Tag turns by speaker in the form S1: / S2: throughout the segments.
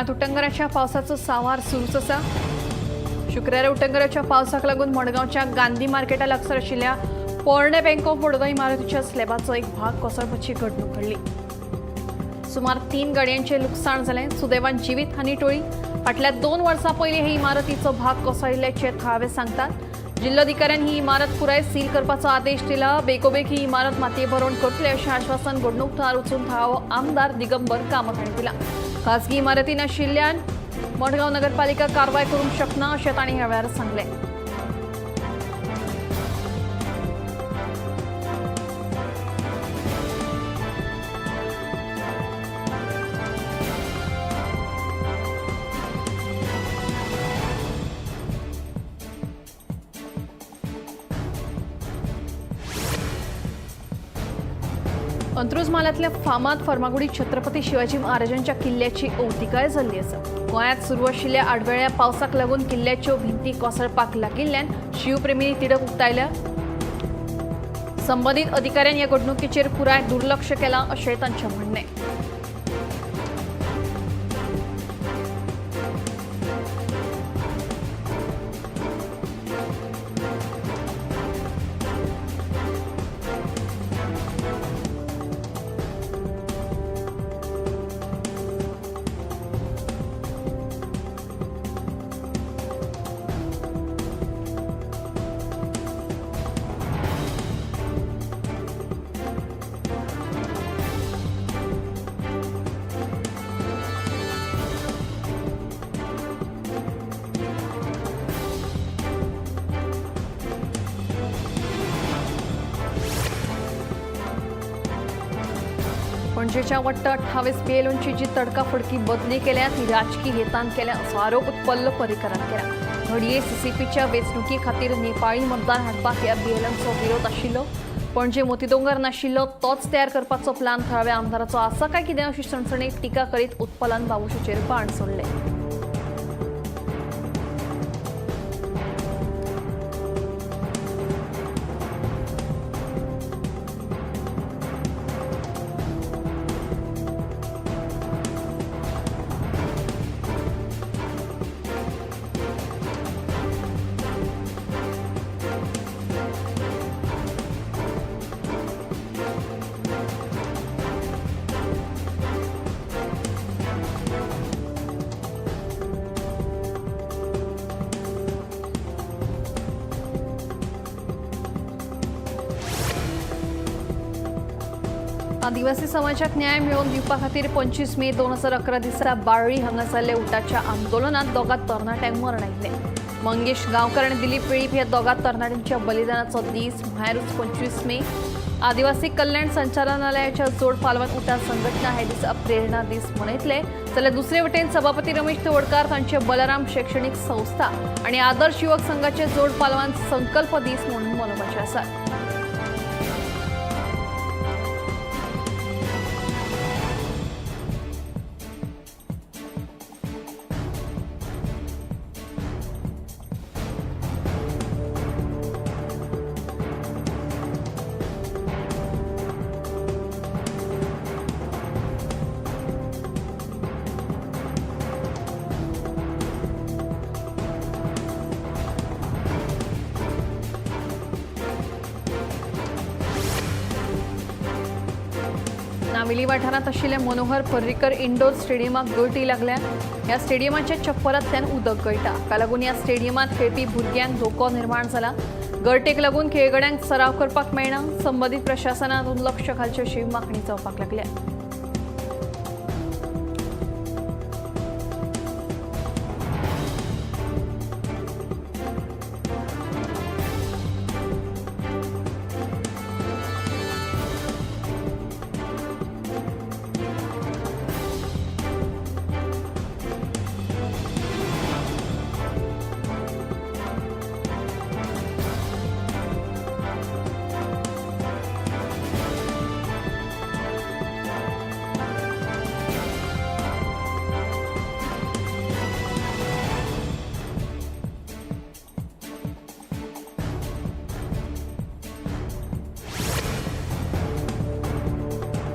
S1: गोंयांत उटंगराच्या पावसाचो सावार सुरूच आसा। शुक्रारा उटंगराच्या पावसाक लागून मडगांवच्या गांधी मार्केटा लागसार आशिल्ल्या पोरणे बँक ऑफ बडोदा इमारतीच्या स्लॅबाचो एक भाग कोसळपाची घडणूक घडली। सुमार 3 गाडयांचें लुकसाण जालें। सुदैवान जिवीत हानी टळ्ळी। फाटल्या 2 वर्सां पयलीं हे इमारतीचो भाग कोसळिल्ल्याचे थळावे सांगतात। जिल्लोधिकाऱ्यान ही इमारत पुराय सील करपाचो आदेश दिला। बेगोबेग ही इमारत मातये भरोवन करतले अशें आश्वासन घडणूक थळार वचून थळावो आमदार दिगंबर कामत हांणी दिलां। खासगी इमारती नाशिल्ल्यान मडगांव नगरपालिका कारवाय करूंक शकना अशें तांणी ह्या वेळार सांगलें। अंत्रुज म्हालांतल्या फामाद फर्मागुडी छत्रपती शिवाजी महाराजांच्या किल्ल्याची अवतिकाय जाल्ली आसा। गोंयांत सुरू आशिल्ल्या आडवेळ्या पावसाक लागून किल्ल्याच्यो भिंती कोसळपाक लागिल्ल्यान शिवप्रेमींनी तिडक उक्तायल्या। संबंदीत अधिकाऱ्यांनी ह्या घडणुकेचेर पुराय दुर्लक्ष केलां अशें तांचें म्हणणें। पणजेच्या वट्ट 28 PLOंची जी तडकाफडकी बदली केल्या ती राजकीय हेतान केल्या असो आरोप उत्पल्ल पर्रीकारान केला। घडये CCPच्या वेंचणुके खातीर नेपाळी मतदार हाडपाक ह्या BLOंचो विरोध आशिल्लो। पणजे मोतीदोंगर नाशिल्लो तोच तयार करपाचो प्लान थळाव्या आमदाराचो आसा काय कितें अशी सणसणीत टिका करीत उत्पलान बाबुशेचेर बाण सोडले। आदिवासी समाजाक न्याय मिळवून दिवपा खातीर 25 मे 2011 दिसा बाळ्ळी हांगा जाल्ल्या उठाच्या आंदोलनात दोगा तरणाट्यांक मरण आयिल्लें। मंगेश गांवकार आनी दिलीप वेळीप ह्या दोगा तरणाट्यांच्या बलिदानाचो दीस म्हळ्यारूच 25 मे। आदिवासी कल्याण संचालनालयाच्या जोड पालवान उठा संघटना हे दीस प्रेरणा दीस मनयतले जाल्यार दुसरे वटेन सभापती रमेश तवडकार तांचे बलराम शैक्षणिक संस्था आनी आदर्श युवक संघाचे जोड पालवान संकल्प दीस म्हणून मनोवपाचे आसात। नाविली वाठारांत आशिल्ल्या मनोहर पर्रीकर इंडोर स्टेडियमाक गळटी लागल्या। ह्या स्टेडियमाच्या छप्परांतल्यान उदक गळटा। हाका लागून ह्या स्टेडियमांत खेळपी भुरग्यांक धोको निर्माण जाला। गळटेक लागून खेळगड्यांक सराव करपाक मेळना। संबंदीत प्रशासनान लक्ष घालचे अशी मागणी जावपाक लागल्या।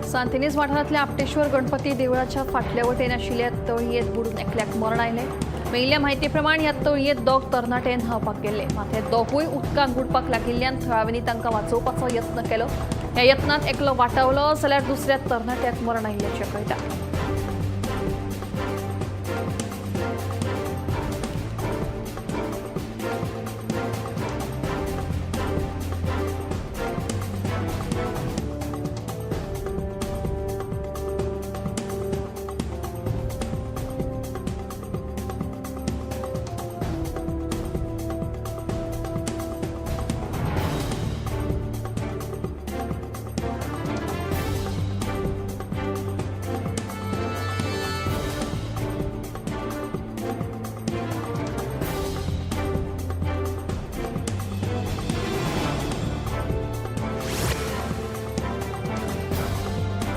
S1: सांतिनेज वाठारांतल्या आपटेश्वर गणपती देवळाच्या फाटल्या वटेन आशिल्ल्या तळयेंत बुडून एकल्याक मरण आयलें. मेळिल्ल्या म्हायती प्रमाण ह्या तळयेंत दोग तरणाटे न्हांवपाक गेल्ले. मात हे दोगूय उदकांत बुडपाक लागिल्ल्यान थळाव्यांनी तांकां वाचोवपाचो यत्न केलो. ह्या यत्नांत एकलो वाटावलो जाल्यार दुसऱ्या तरणाट्याक मरण आयिल्ल्याचें कळटा.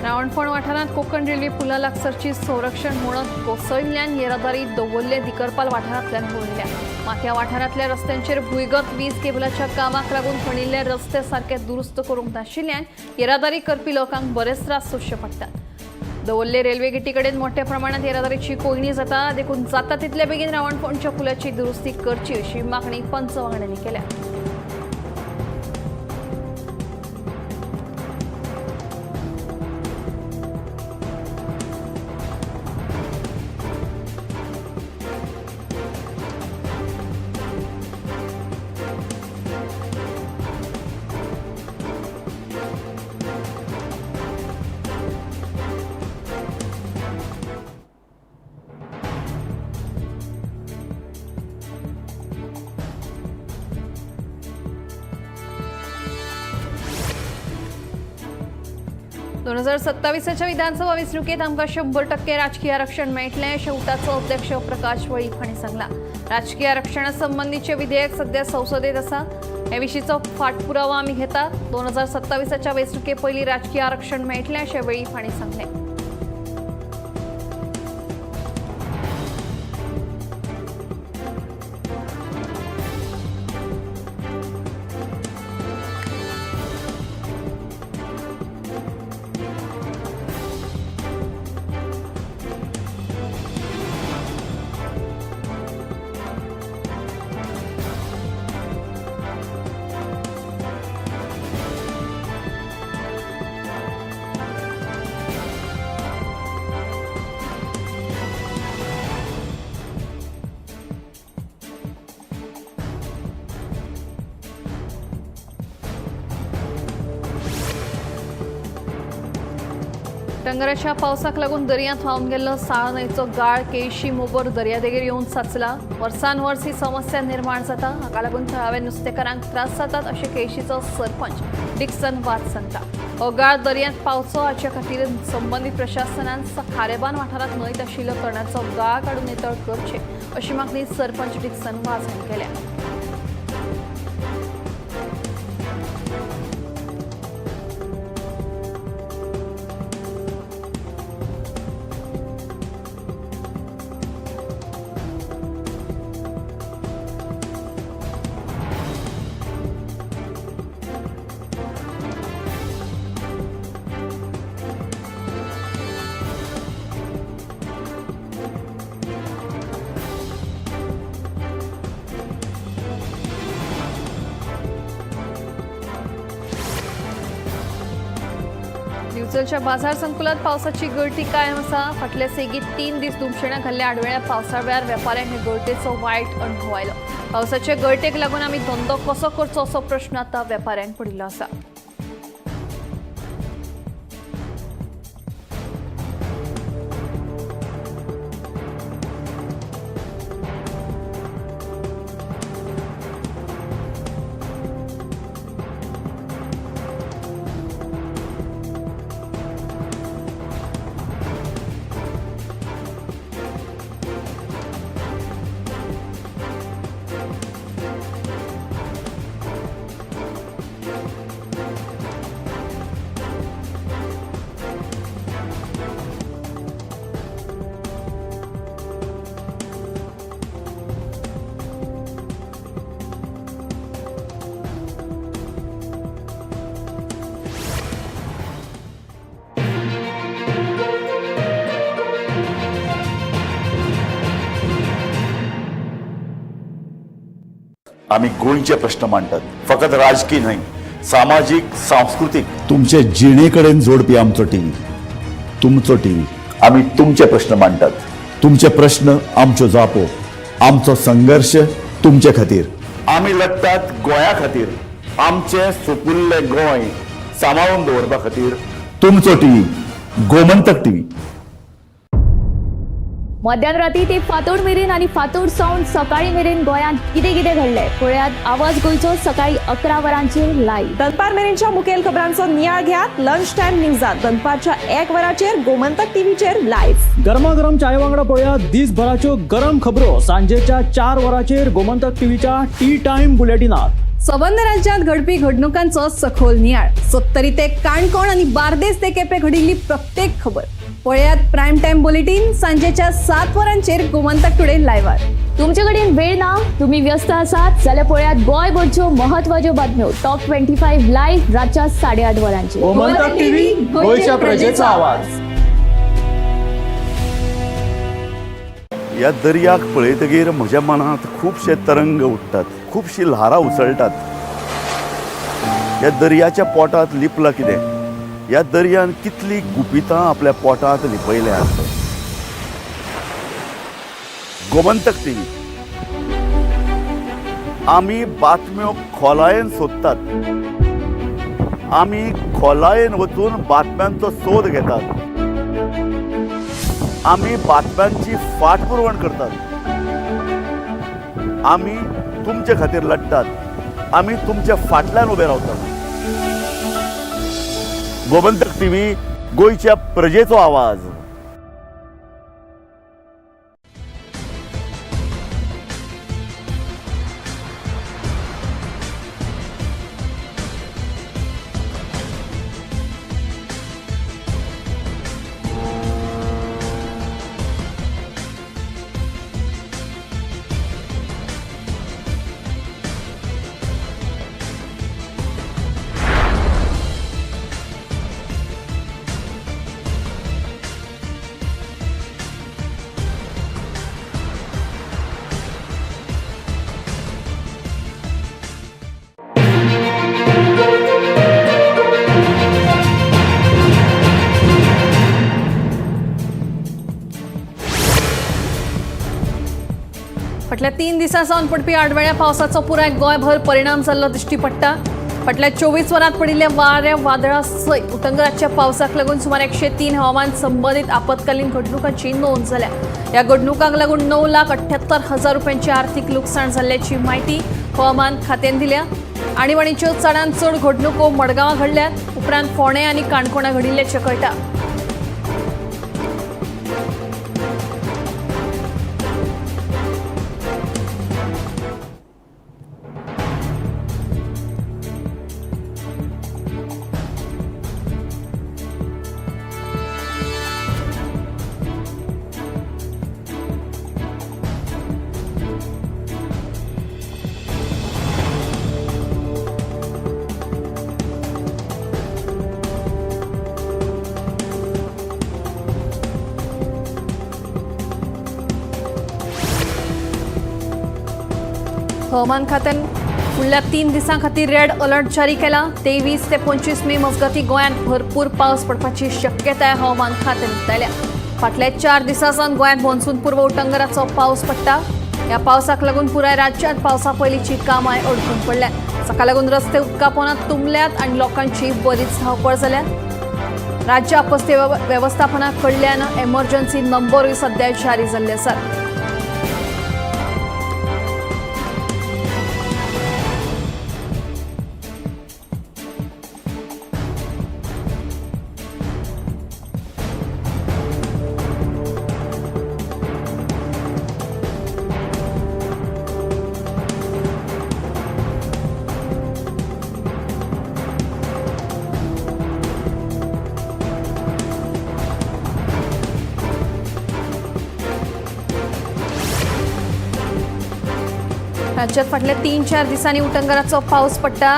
S1: रावणफोंड वाठारांत कोंकण रेल्वे पुला लागसारची संरक्षण मोडत कोसळिल्ल्यान येरादारी दवरले दिकरपाल वाठारांतल्यान वळिल्ल्या. मात ह्या वाठारांतल्या रस्त्यांचेर भुंयगत वीज केबलाच्या कामाक लागून खणिल्ले रस्ते सारके दुरुस्त करूंक नाशिल्ल्यान येरादारी करपी लोकांक बरेच त्रास सोंसचे पडटात. दवरले रेल्वे गेटी कडेन मोठ्या प्रमाणात येरादारीची कोयणी जाता. देखून जाता तितले बेगीन रावणफोंडच्या पुलाची दुरुस्ती करची अशी मागणी पंच वांगड्यांनी केल्या. दोन 2027च्या विधानसभा वेंचणुकेत आमकां 100% राजकीय आरक्षण मेळटलें अशें उटाचो अध्यक्ष प्रकाश वळीक हांणी सांगलां. राजकीय आरक्षणा संबंधीचें विधेयक सध्या संसदेत आसा. हे विशींचो फाटपुरावो आमी घेतात. 2027च्या वेंचणुके पयलीं राजकीय आरक्षण मेळटलें अशें वळीक हांणी सांगलें. टंगराच्या पावसाक लागून दर्यांत व्हांवन गेल्लो साळ न्हंयचो गाळ केळशी मोबर दर्यादेगेर येवन साचला. वर्सान वर्स ही समस्या निर्माण जाता. हाका लागून थळाव्या नुस्तेकारांक त्रास जातात अशें केळशीचो सरपंच डिक्सन वाद सांगता. हो गाळ दर्यांत पावचो हाचे खातीर संबंदीत प्रशासनान खारेबान वाठारांत न्हंयत आशिल्लो तरणाचो गाळ काडून नितळ करचे अशी मागणी सरपंच डिक्सन वाज हांणी केल्या. दिवचलच्या बाजार संकुलात पावसाची गळती कायम आसा. फाटल्या सेगीत 3 दीस दुमशेणां घाल्ल्या आडवेळ्या पावसावेळार वेपाऱ्यांक हे गळतेचो वायट अणभव आयलो. पावसाचे गळतेक लागून आमी धंदो कसो करचो असो प्रश्न आतां वेपाऱ्यांक पडिल्लो आसा.
S2: आम्ही गोंयचे प्रश्न मांडटात, फकत राजकीय न्हय, सामाजीक सांस्कृतिक तुमचे जिणेकडेन जोडपी आमचो टीव्ही, तुमचो टीव्ही. आम्ही तुमचे प्रश्न मांडटात, तुमचे प्रश्न आमच्यो जापो, आमचो संघर्ष तुमचे खातीर. आम्ही लढटात गोंया खातीर, आमचे सोपुल्ले गोंय सांबाळून दवरपा खातीर. तुमचो टीव्ही, गोमंतक टीव्ही.
S3: मध्यरात्री ते फातोड मेरेन आणि फातोड सावन सकाळी मेरेन गोंयांत कितें कितें घडलें पळयात आवाज गोंयचो सकाळी 11 वरांचेर लायव्ह.
S4: दनपार मेरेनच्या मुखेल खबरांचो नियाळ घेयात लंच टायम न्यूजात दनपारच्या 1 वराचेर गोमंतक टीव्हीचेर लायव्ह.
S5: गरमागरम चाय वांगडा पळयात दिसभराच्यो गरम खबरो सांजेच्या 4 वरांचेर गोमंतक टीव्हीच्या टी टाइम बुलेटिनात.
S1: संबंध राज्यात घडपी घडणुकांचो सखोल नियाळ. सत्तरी ते काणकोण आणि बार्देस ते केपें घडिल्ली प्रत्येक खबर पळयात प्रायम टाइम बुलेटिन सांजेच्या 7 वरांचेर गोमंतक टुडे लायव्हार.
S3: तुमचे कडेन वेळ ना, तुम्ही व्यस्त आसात जाल्यार पळयात गोंयभरच्यो म्हत्वाच्यो बातम्यो टॉप 25 लायव्ह रातच्या 8:30 वरांचेर.
S5: गोमंतक टीव्ही, गोंयच्या प्रजेचो आवाज.
S2: ह्या दर्याक पळयतकीर म्हज्या मनांत खुबशे तरंग उठतात, खुबशी ल्हारां उसळटात. ह्या दर्याच्या पोटांत लिपलां कितें? ह्या दर्यान कितली गुपितां आपल्या पोटांत लिपयल्यात. गोमंतक टीव्ही, आमी बातम्यो खोलायेन सोदतात, आमी खोलायेन वचून बातम्यांचो सोद घेतात, आमी बातम्यांची फाटपुरवण करतात, आमी तुमचे खातीर लढटात, आमी तुमच्या फाटल्यान उबे रावतात. गोमंतक टीव्ही, गोंयच्या प्रजेचो आवाज.
S1: फाटल्या 3 दिसां सावन पडपी आडवेळ्या पावसाचो पुराय गोंयभर परिणाम जाल्लो दिश्टी पडटा. फाटल्या 24 वरांत पडिल्ल्या वाऱ्या वादळा सयत उटंगराच्या पावसाक लागून सुमार 103 हवामान संबंधित आपतकालीन घडणुकांची नोंद जाल्या. ह्या घडणुकांक लागून 9,78,000 रुपयांची आर्थीक लुकसाण जाल्ल्याची म्हायती हवामान खात्यान दिल्या. आणीबाणीच्यो चडांत चड घडणुको मडगांवां घडल्यात, उपरांत फोंडे आनी काणकोणा घडिल्ल्याचें कळटा. हवामान खात्यान फुडल्या 3 दिसां खातीर रेड अलर्ट जारी केला. 23 ते 25 मे मजगतीं गोंयांत भरपूर पावस पडपाची शक्यताय हवामान खात्यान उक्तायल्या. फाटल्या 4 दिसां सावन गोंयांत मॉन्सून पूर्व उटंगराचो पावस पडटा. ह्या पावसाक लागून पुराय राज्यांत पावसा पयलींची कामां अडकून पडल्यात. सकाळ लागून रस्ते उदका पोंदात तुंबल्यात आनी लोकांची बरीच धांवपळ जाल्या. राज्य आपत्ती वेवस्थापना कडल्यान एमर्जन्सी नंबरूय सध्या जारी जाल्ले आसात. राज्यात फाटल्या 3-4 दिसांनी उटंगराचो पावस पडटा.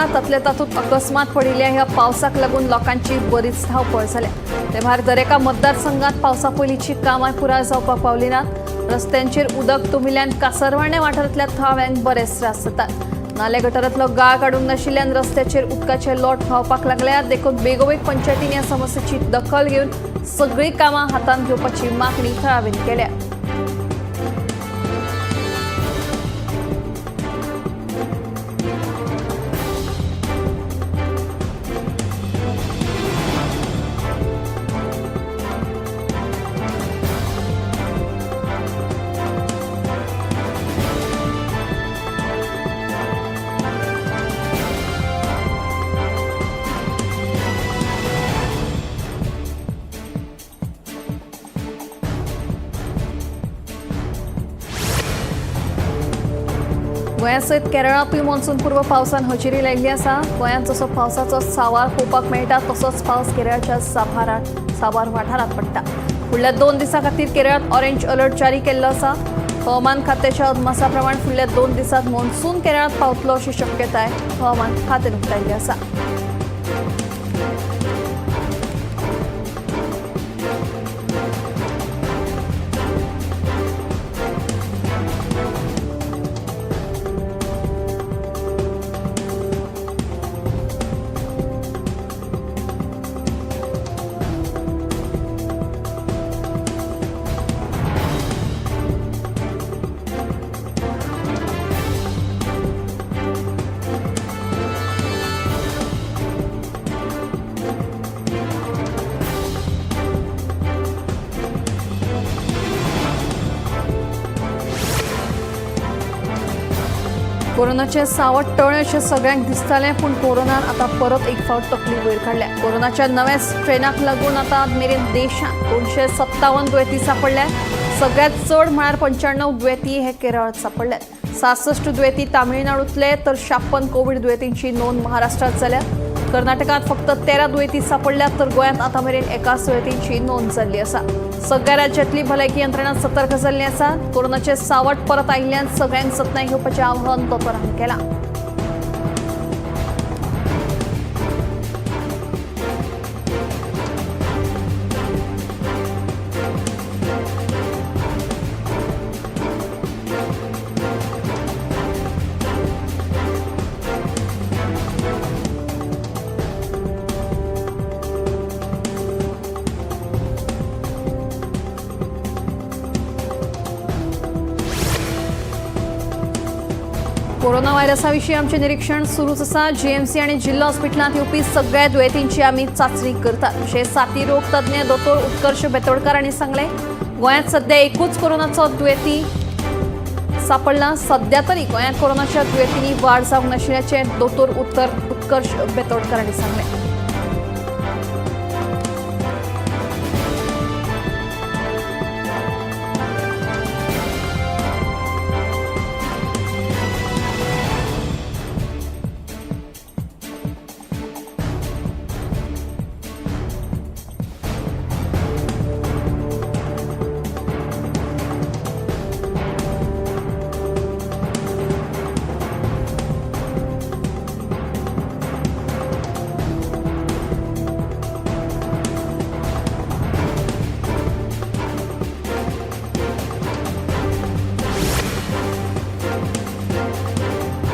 S1: तातूंत अकस्मात पडिल्ल्या ह्या पावसाक लागून लोकांची बरीच धांवपळ जाल्या. ते भायर दरेका मतदारसंघात पावसा पयलींची कामां पुराय जावपाक पावली नात. रस्त्यांचेर उदक तुंबिल्ल्यान कासरवाणे वाठारांतल्या थळाव्यांक बरेच त्रास जातात. नाले गटारांतलो गाळ काडूंक नाशिल्ल्यान रस्त्याचेर उदकाचे लोट व्हांवपाक लागल्यात. देखून बेगोबेग पंचायतींनी ह्या समस्येची दखल घेवन सगळीं कामां हातांत घेवपाची मागणी थळावेन केल्या. गोंयासयत केरळांतूय मॉन्सूनपूर्व पावसान हजेरी लायिल्ली आसा. गोंयांत जसो पावसाचो सांवार पळोवपाक मेळटा तसोच पावस केरळाच्या साबार वाठारांत पडटा. फुडल्या 2 दिसां खातीर केरळांत ऑरेंज अलर्ट जारी केल्लो आसा. हवामान खात्याच्या अदमासा प्रमाण फुडल्या 2 दिसांत मॉन्सून केरळांत पावतलो अशी शक्यताय हवामान खात्यान उक्तायल्ली आसा. कोरोनाचे सावट टळ्ळे अशें सगळ्यांक दिसतालें, पूण कोरोनान आतां परत एक फावट तकली वयर काडल्या. कोरोनाच्या नव्या स्ट्रेनाक लागून आतां मेरेन देशांत 257 दुयेंती सापडल्या. सगळ्यांत चड म्हळ्यार 95 दुयेंती हे केरळांत सापडल्यात. 66 दुयेंती तामिळनाडूंतले तर 56 कोविड दुयेंतींची नोंद महाराष्ट्रांत जाल्या. कर्नाटकांत फक्त 13 दुयेंती सापडल्यात तर गोंयांत आतां मेरेन एकाच दुयेंतींची नोंद जाल्ली आसा. सगळ्या राज्यांतली भलायकी यंत्रणा सतर्क जाल्ली आसा. कोरोनाचे सावट परत आयिल्ल्यान सगळ्यांक जतनाय घेवपाचें आवाहन दोतोरांनी केलां. कोरोना व्हायरसा विशीं आमचें निरीक्षण सुरूच आसा. जीएमसी आनी जिल्हा हॉस्पिटलांत येवपी सगळ्या दुयेंतींची आमी चांचणी करतात अशें साथी रोग तज्ञ दोतोर उत्कर्श बेतोडकार हांणी सांगलें. गोंयांत सध्या एकूच कोरोनाचो दुयेंती सापडला. सध्या तरी गोंयांत कोरोनाच्या दुयेंतींनी वाड जावंक नाशिल्ल्याचें दोतोर उत्कर्श बेतोडकार हांणी सांगलें.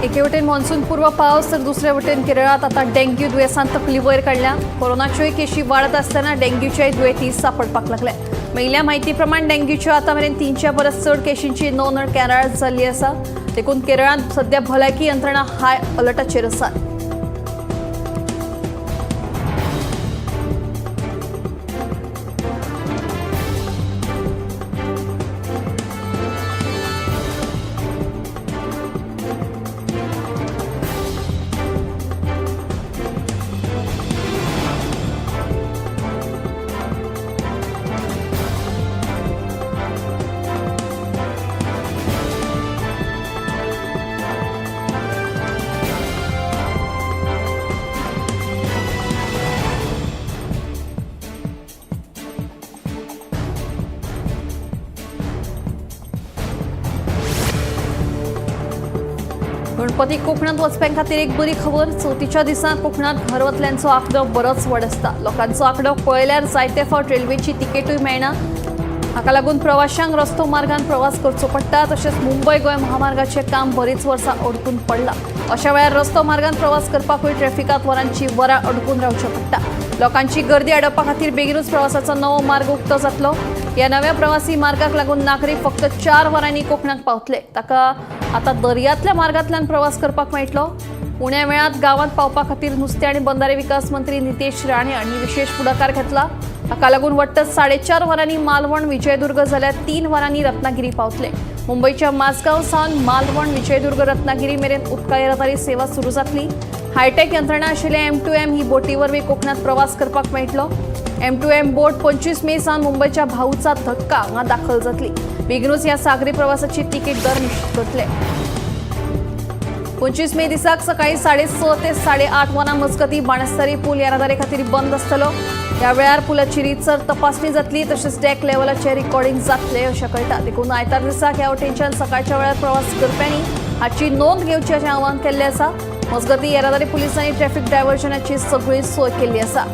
S1: एके वटेन मॉन्सून पूर्व पावस तर दुसरे वटेन केरळात आता डेंग्यू दुयेंसान तकली वयर काडल्या. कोरोनाच्योय केशी वाडत आसतना डेंग्यूच्याय दुयेंती सापडपाक लागल्या. मेळिल्ल्या म्हायती प्रमाण डेंग्यूच्यो आतां मेरेन 300 परस चड केशींची नोंद केरळांत जाल्ली आसा. देखून केरळांत सध्या भलायकी यंत्रणा हाय अलर्टाचेर आसा. गणपती कोकणात वचप्यां खातीर एक बरी खबर. चवथीच्या दिसा कोकणात घर वतल्यांचो आंकडो बरोच व्हड आसता. लोकांचो आंकडो पळयल्यार जायते फावट रेल्वेची तिकेटूय मेळना हाका लागून प्रवाशांक रस्तो मार्गान प्रवास करचो पडटा तशेंच मुंबय गोंय महामार्गाचें काम बरीच वर्सां अडकून पडलां अशा वेळार रस्तो मार्गान प्रवास करपाकूय ट्रॅफिकांत वरांची वरां अडकून रावचें पडटा लोकांची गर्दी अडपा खातीर बेगीनूच प्रवासाचो नवो मार्ग उक्तो जातलो ह्या नव्या प्रवासी मार्गाक लागून नागरीक फक्त 4 वरांनी कोकणाक पावतले ताका आतां दर्यांतल्या मार्गांतल्यान प्रवास करपाक मेळटलो उण्या वेळात गांवांत पावपा खातीर नुस्तें आनी बंदरे विकास मंत्री नितेश राणे हांणी विशेष फुडाकार घेतला हाका लागून वट्ट 4.5 वरांनी मालवण विजयदुर्ग जाल्यार 3 वरांनी रत्नागिरी पावतले मुंबयच्या माजगांव सावन मालवण विजयदुर्ग रत्नागिरी मेरेन उदका येरादारी सेवा सुरू जातली हायटेक यंत्रणा आशिल्ले M2M ही बोटी वरवीं कोकणात प्रवास करपाक मेळटलो M2M बोट 25 मे सावन मुंबयच्या भाऊचा धक्का हांगा दाखल जातली बेगीनूच ह्या सागरी प्रवासाची तिकीट दर निश्चित करतले 25 मे दिसाक सकाळी 6:30 ते 8:30 वरां मजगतीं बाणस्तारी पूल येरादारी खातीर बंद आसतलो ह्या वेळार पुलाची रीतसर तपासणी जातली तशेंच डॅक लेवलाचें रिकॉर्डिंग जातलें अशें कळटा देखून आयतार दिसाक ह्या वटेनच्यान सकाळच्या वेळार प्रवास करप्यांनी हाची नोंद घेवची अशें आवाहन केल्लें आसा मजगतीं येरादारी पुलिसांनी ट्रॅफिक डायव्हर्जनाची सगळी सोय केल्ली आसा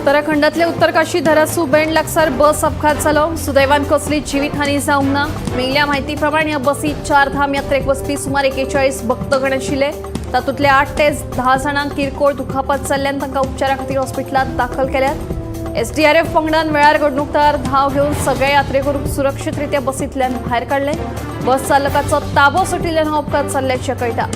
S1: उत्तराखंडातले उत्तरकाशी धरासू बेंड लागसार बस अपघात जालो सुदैवान कसली जिवीतहानी जावंक ना मेळिल्ल्या म्हायती प्रमाण ह्या बसीत 4 धाम यात्रेक वचपी सुमार 41 भक्तगण आशिल्ले तातूंतले 8 ते 10 जाणांक किरकोळ दुखापत जाल्ल्यान तांकां उपचारा खातीर हॉस्पिटलांत दाखल केल्यात SDRF पंगडान वेळार घडणुकदार धाव घेवन सगळे यात्रेकरूंक सुरक्षीतरित्या बसींतल्यान भायर काडले बस चालकाचो ताबो सुटिल्ल्यान हो अपघात जाल्ल्याचें कळटा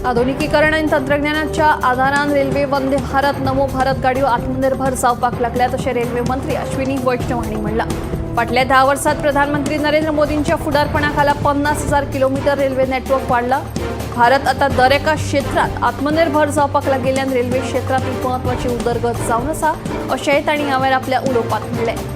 S1: आधुनिकीकरण आणि तंत्रज्ञानाच्या आधारान रेल्वे वंदे भारत नमो भारत गाडयो आत्मनिर्भर जावपाक लागल्यात अशें रेल्वे मंत्री अश्विनी वैष्णव हांणी म्हणलां फाटल्या 10 वर्सांत प्रधानमंत्री नरेंद्र मोदींच्या फुडारपणाखाला 50,000 किलोमीटर रेल्वे नेटवर्क वाडला भारत आता दर एका क्षेत्रात आत्मनिर्भर जावपाक लागिल्ल्यान रेल्वे क्षेत्रात एक म्हत्वाची उदरगत जावन आसा अशेंय तांणी ह्या वेळार आपल्या उलोवपांत म्हणलें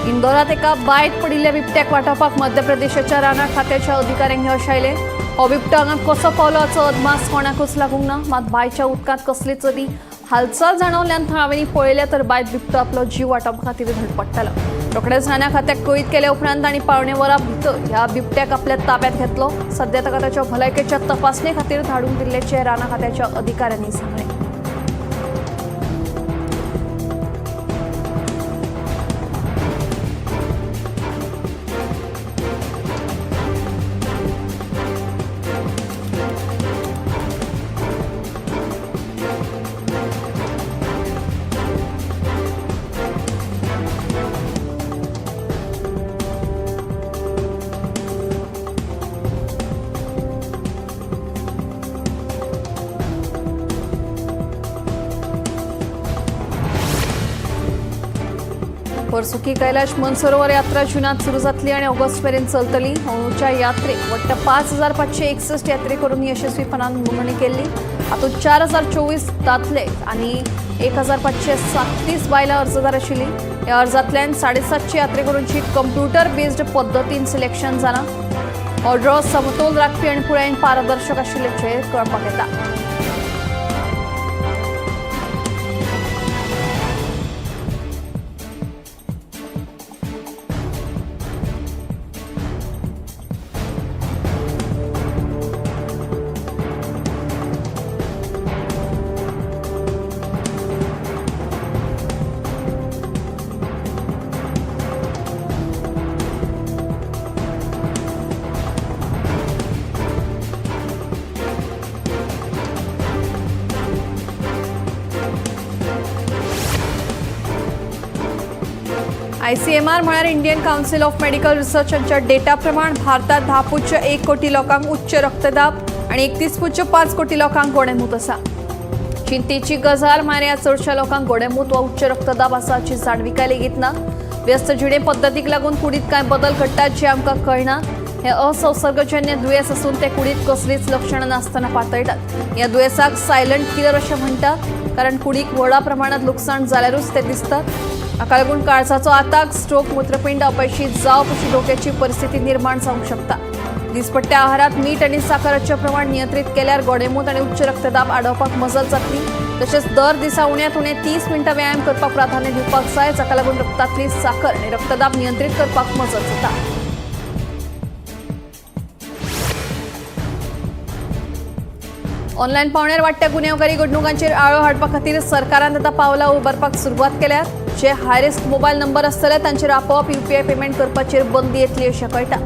S1: इंदोरात एका बायत पडिल्ल्या बिबट्याक वाटावपाक मध्य प्रदेशाच्या राना खात्याच्या अधिकाऱ्यांक यश आयलें हो बिबटो हांगा कसो पावलो हाचो अदमास कोणाकूच लागूंक ना मात बायच्या उदकांत कसलीच तरी हालचाल जाणवल्यान थळाव्यांनी पळयल्या तर बायत बिबटो आपलो जीव वाटावपा खातीर धडपडटालो रोखडेच राना खात्याक कळीत केल्या उपरांत तांणी पावणे वरां भितर ह्या बिबट्याक आपल्या ताब्यात घेतलो सध्या ताका ताच्या भलायकेच्या तपासणे खातीर धाडून दिल्ल्याचें राना खात्याच्या अधिकाऱ्यांनी सांगलें वर्सुकी कैलाश मनसरोवर यात्रा जुनात सुरू जातली आणि ऑगस्ट पर्यंत चलतली होऊच्या यात्रेक वट्ट 5,561 यात्रेकरूंनी यशस्वीपणान नोंदणी केली हातूंत 4024 दादले आनी 1537 बायलां अर्जदार आशिल्लीं. ह्या अर्जांतल्यान 750 यात्रेकरूंची कंप्युटर बेस्ड पद्दतीन सिलेक्शन जालां. हो ड्रॉ समतोल राखपी आनी पुरायेन पारदर्शक आशिल्ल्याचें कळपाक येता. ICMR म्हळ्यार Indian council of medical research हांच्या डेटा प्रमाण भारतात 10.1 कोटी लोकांक उच्च रक्तदाब आणि 31.5 कोटी लोकांक गोडेंमूत आसा. चिंतेची गजाल म्हळ्यार ह्या चडशा लोकांक गोडेंमूत वा उच्च रक्तदाब आसा हाची जाणविकाय लेगीत ना. व्यस्त जिणे पद्दतीक लागून कुडींत कांय बदल घडटात जे आमकां कळना. हे असंसर्गजन्य दुयेंस आसून ते कुडींत कसलीच लक्षणां नासतना पातळटात. ह्या दुयेंसाक सायलंट किलर अशें म्हणटात कारण कुडीक व्हडा प्रमाणात लुकसाण जाल्यारूच ते दिसतात. हाका लागून काळजाचो आताक, स्ट्रोक, मूत्रपिंड अपयशी जावप अशी धोक्याची परिस्थिती निर्माण जावंक शकता. दिसपट्ट्या आहारात मीठ आणि साखराचें प्रमाण नियंत्रित केल्यार गोडेंमूत आणि उच्च रक्तदाब आडोवपाक मजत जातली. तशेंच दर दिसा उण्यांत उणे 30 मिनटां व्यायाम करपाक प्राधान्य दिवपाक जाय, जाका लागून रक्तांतली साखर आनी रक्तदाब नियंत्रीत करपाक मजत जाता. ऑनलायन पावण्यार वाडट्या गुन्यांवकारी घडणुकांचेर आळो हाडपा खातीर सरकारान आतां पावलां उबारपाक सुरवात केल्या. जे हाय रिस्क मोबायल नंबर आसतले तांचेर आपोआप UPI पेमेंट करपाचेर बंदी येतली अशें कळटा.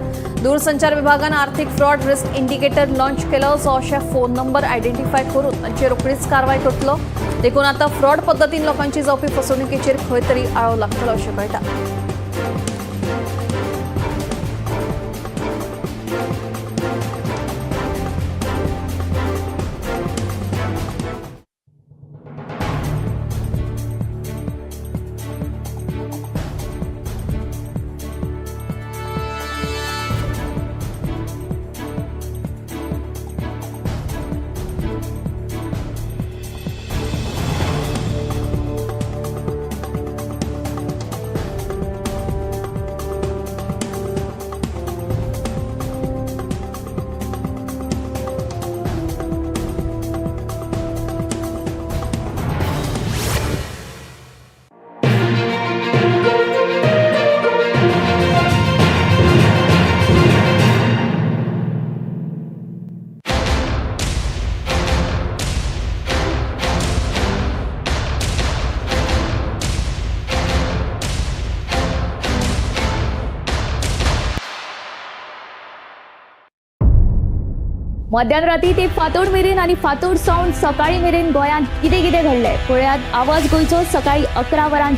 S1: दूरसंचार विभागान आर्थीक फ्रॉड रिस्क इंडिकेटर लॉन्च केलो, जो अशे फोन नंबर आयडेंटिफाय करून तांचेर रोखडीच कारवाय करतलो. देखून आतां फ्रॉड पद्दतीन लोकांची जावपी फसवणुकीचेर खंय तरी आळो लागतलो अशें कळटा.
S3: मध्यानराती ते फातोड मेरेन आणि फातोड सावन सकाळी मेरेन गोंयांत कितें कितें घडलें पळयात आवाज गोंयचो सकाळी 11 वरांचेर.